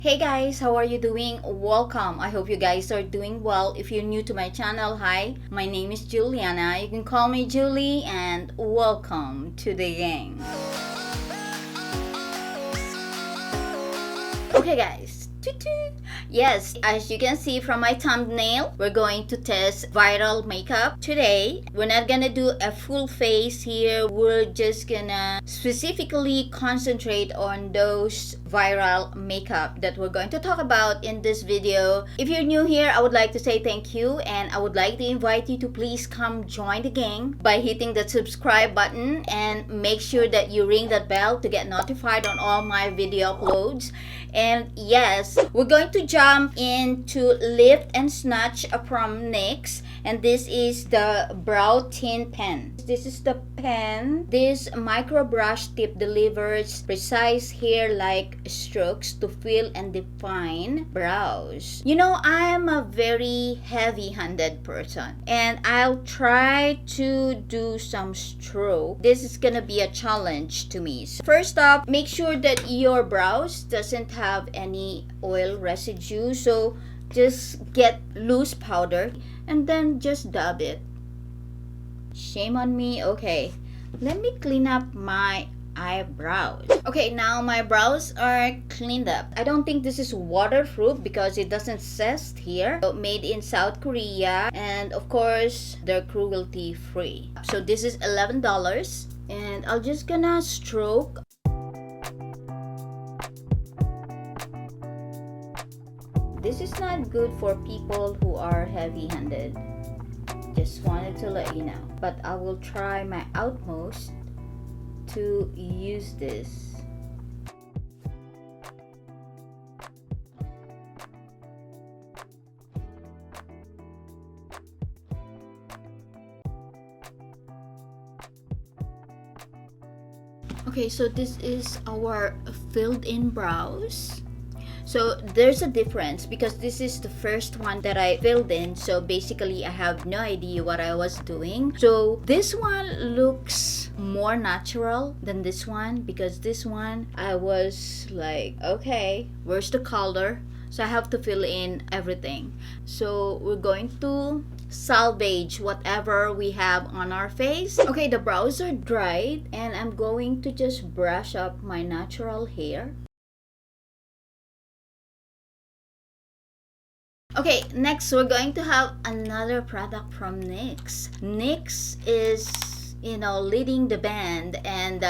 Hey guys, how are you doing? Welcome. I hope you guys are doing well. If you're new to my channel, hi, my name is Juliana. You can call me Julie, and welcome to the gang. Okay guys, yes, as you can see from my thumbnail, we're going to test viral makeup today. We're not gonna do a full face here. We're just gonna specifically concentrate on those viral makeup that we're going to talk about in this video. If you're new here, I would like to say thank you, and I would like to invite you to please come join the gang by hitting the subscribe button and make sure that you ring that bell to get notified on all my video uploads. And yes, we're going to jump into Lift and Snatch from NYX, and this is the brow tint pen. This is the pen. This micro brush tip delivers precise hair-like strokes to fill and define brows. You know, I'm a very heavy-handed person, and I'll try to do some stroke. This is gonna be a challenge to me. So first up, make sure that your brows doesn't have any oil residue, so just get loose powder and then just dab it. Shame on me. Okay, let me clean up my eyebrows. Okay, now my brows are cleaned up. I don't think this is waterproof because it doesn't says here. So, made in South Korea, and of course they're cruelty free. So this is $11, and I'll just gonna stroke. This is not good for people who are heavy-handed. Just wanted to let you know. But I will try my utmost to use this. Okay, so this is our filled-in brows. So there's a difference because this is the first one that I filled in, so basically I have no idea what I was doing. So this one looks more natural than this one, because this one I was like, okay, where's the color? So I have to fill in everything. So we're going to salvage whatever we have on our face. Okay, the brows are dried, and I'm going to just brush up my natural hair. Okay, next we're going to have another product from NYX. NYX is, leading the band, and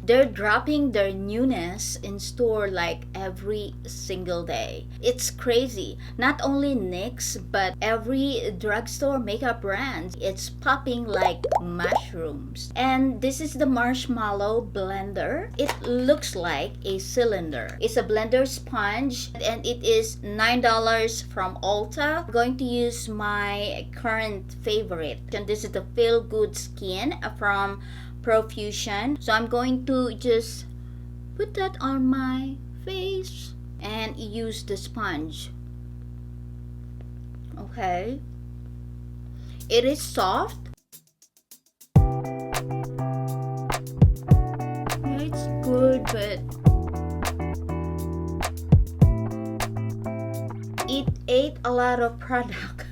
they're dropping their newness in store like every single day. It's crazy. Not only NYX, but every drugstore makeup brand, it's popping like mushrooms. And this is the Marshmallow blender. It looks like a cylinder. It's a blender sponge, and it is $9 from Ulta. I'm going to use my current favorite, and this is the Feel Good Skin from Profusion. So I'm going to just put that on my face and use the sponge. Okay, it is soft. Yeah, it's good, but it ate a lot of product.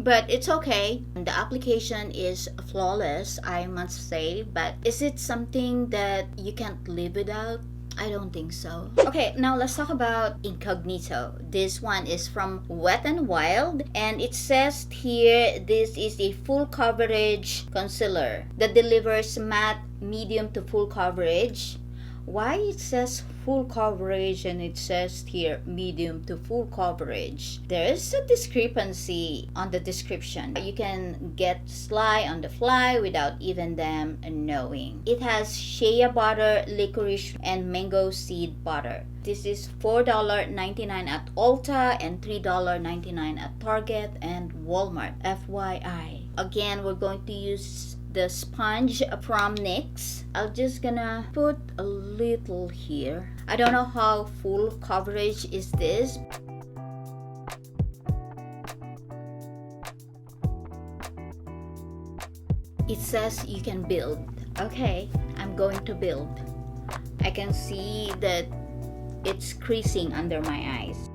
But it's okay. The application is flawless, I must say. But is it something that you can't live without? I don't think so. Okay, now let's talk about Incognito. This one is from Wet n Wild, and it says here this is a full coverage concealer that delivers matte, medium to full coverage. Why it says full coverage and it says here medium to full coverage? There is a discrepancy on the description. You can get sly on the fly without even them knowing. It has shea butter, licorice, and mango seed butter. This is $4.99 at Ulta and $3.99 at Target and Walmart, FYI. Again, we're going to use the sponge from NYX. I'm just gonna put a little here. I don't know how full coverage is this. It says you can build. Okay, I'm going to build. I can see that it's creasing under my eyes.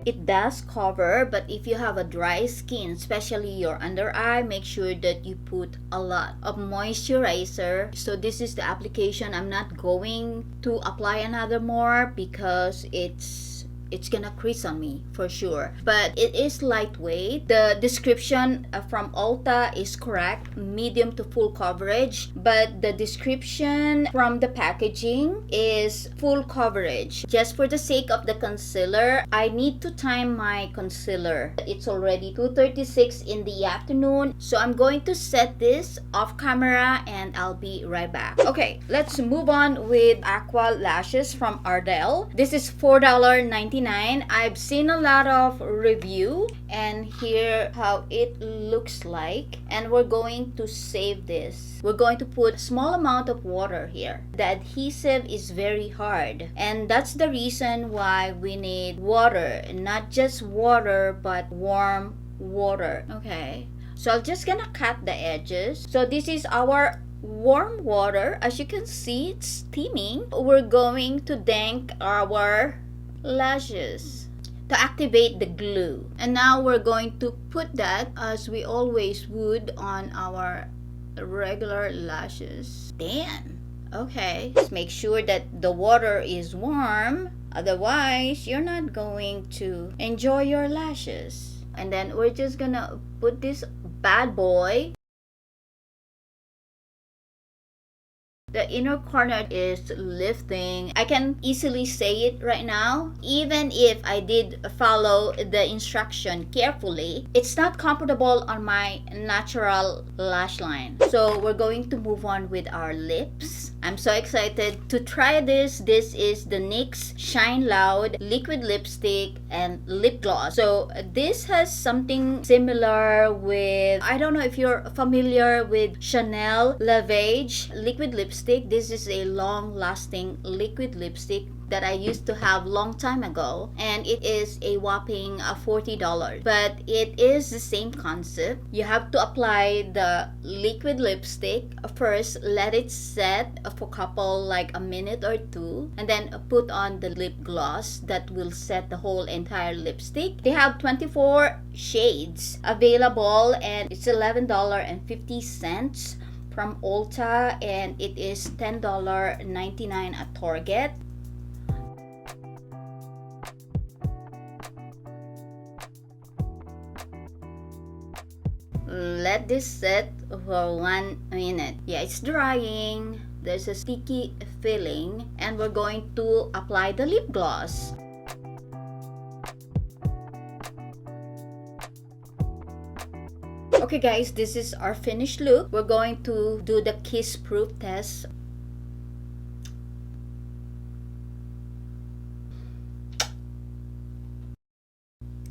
It does cover, but if you have a dry skin, especially your under eye, make sure that you put a lot of moisturizer. So this is the application. I'm not going to apply another more because it's gonna crease on me for sure, but it is lightweight. The description from Ulta is correct, medium to full coverage, but the description from the packaging is full coverage. Just for the sake of the concealer, I need to time my concealer. It's already 2:36 in the afternoon, so I'm going to set this off camera and I'll be right back. Okay, let's move on with Aqua lashes from Ardell. This is $4.99. I've seen a lot of review, and here how it looks like, and we're going to save this. We're going to put a small amount of water here. The adhesive is very hard, and that's the reason why we need water, not just water but warm water. Okay, so I'm just gonna cut the edges. So this is our warm water. As you can see, it's steaming. We're going to dunk our lashes to activate the glue, and now we're going to put that as we always would on our regular lashes. Damn. Okay, just make sure that the water is warm, otherwise you're not going to enjoy your lashes. And then we're just gonna put this bad boy. The inner corner is lifting. I can easily say it right now. Even if I did follow the instruction carefully, it's not comfortable on my natural lash line. So we're going to move on with our lips. I'm so excited to try this. This is the NYX Shine Loud liquid lipstick and lip gloss. So this has something similar with, I don't know if you're familiar with Chanel Lavage liquid lipstick. This is a long-lasting liquid lipstick that I used to have long time ago, and it is a whopping $40, but it is the same concept. You have to apply the liquid lipstick first, let it set for a couple, like a minute or two, and then put on the lip gloss that will set the whole entire lipstick. They have 24 shades available, and it's $11.50 from Ulta, and it is $10.99 at Target. Let this set for 1 minute. Yeah, it's drying. There's a sticky feeling, and we're going to apply the lip gloss. Okay guys, this is our finished look. We're going to do the kiss proof test.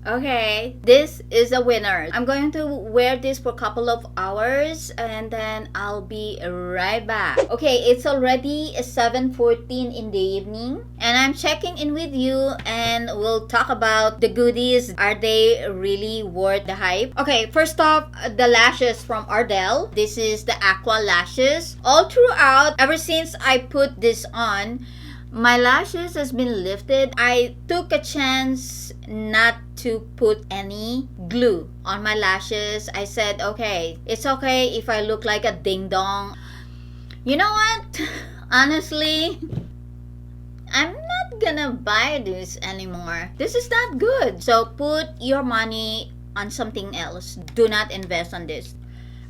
Okay, this is a winner. I'm going to wear this for a couple of hours and then I'll be right back. Okay, it's already 7:14 in the evening and I'm checking in with you and we'll talk about the goodies. Are they really worth the hype? Okay, first off, the lashes from Ardell. This is the Aqua lashes. All throughout, ever since I put this on, my lashes has been lifted. I took a chance not to put any glue on my lashes. I said, okay, it's okay if I look like a ding-dong. You know what? Honestly, I'm not gonna buy this anymore. This is not good. So put your money on something else. Do not invest on this.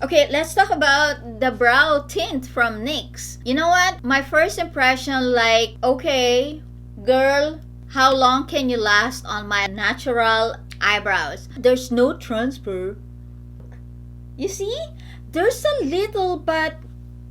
Okay, let's talk about the brow tint from NYX. You know what? My first impression, like, okay, girl, how long can you last on my natural eyebrows? There's no transfer. You see? There's a little, but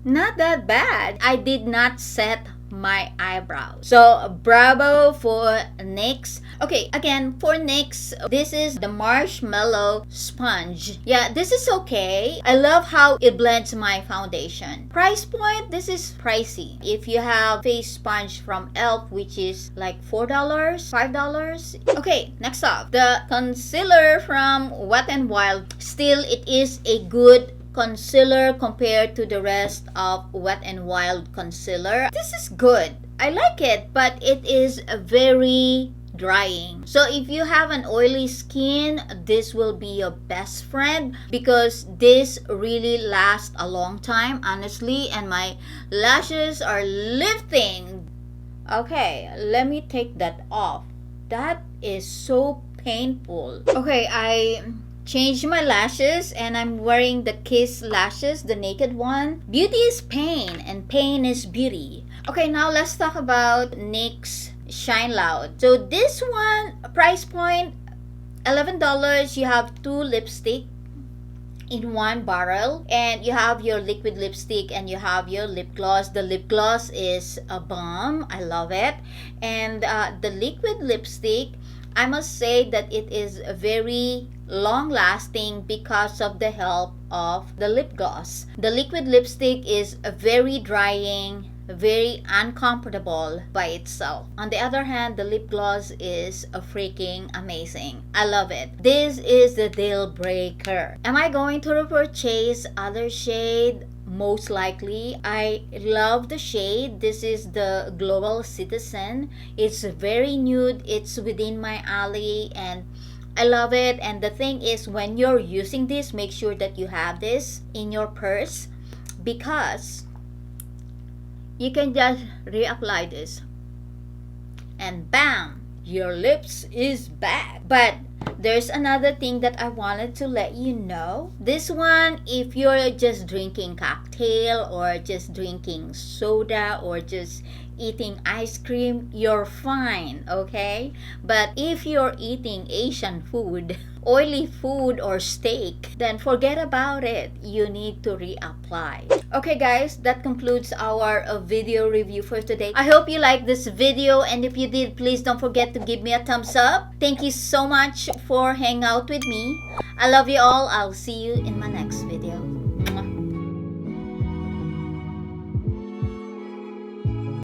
not that bad. I did not set my eyebrows. So, bravo for NYX. Okay, again, for NYX, this is the Marsh Mellow sponge. Yeah, this is okay. I love how it blends my foundation. Price point, this is pricey. If you have face sponge from e.l.f., which is like $4, $5. Okay, next up, the concealer from Wet n Wild. Still, it is a good concealer compared to the rest of Wet n Wild concealer. This is good. I like it, but it is very drying. So if you have an oily skin, this will be your best friend because this really lasts a long time, honestly, and my lashes are lifting. Okay, let me take that off. That is so painful. Okay, I changed my lashes and I'm wearing the Kiss lashes, the naked one. Beauty is pain and pain is beauty. Okay, now let's talk about NYX Shine Loud. So this one, price point $11. You have 2 lipstick in one barrel, and you have your liquid lipstick and you have your lip gloss. The lip gloss is a bomb. I love it. And the liquid lipstick, I must say that it is very long lasting because of the help of the lip gloss. The liquid lipstick is very drying, very uncomfortable by itself. On the other hand, the lip gloss is a freaking amazing. I love it. This is the deal breaker. Am I going to repurchase other shade? Most likely. I love the shade. This is the Global Citizen. It's very nude. It's within my alley and I love it. And the thing is, when you're using this, make sure that you have this in your purse because you can just reapply this and bam, your lips is back. But there's another thing that I wanted to let you know. This one, if you're just drinking cocktail or just drinking soda or just eating ice cream, you're fine, okay? But if you're eating Asian food, oily food or steak, then forget about it. You need to reapply. Okay guys, that concludes our video review for today. I hope you liked this video, and if you did, please don't forget to give me a thumbs up. Thank you so much for hanging out with me. I love you all. I'll see you in my next video.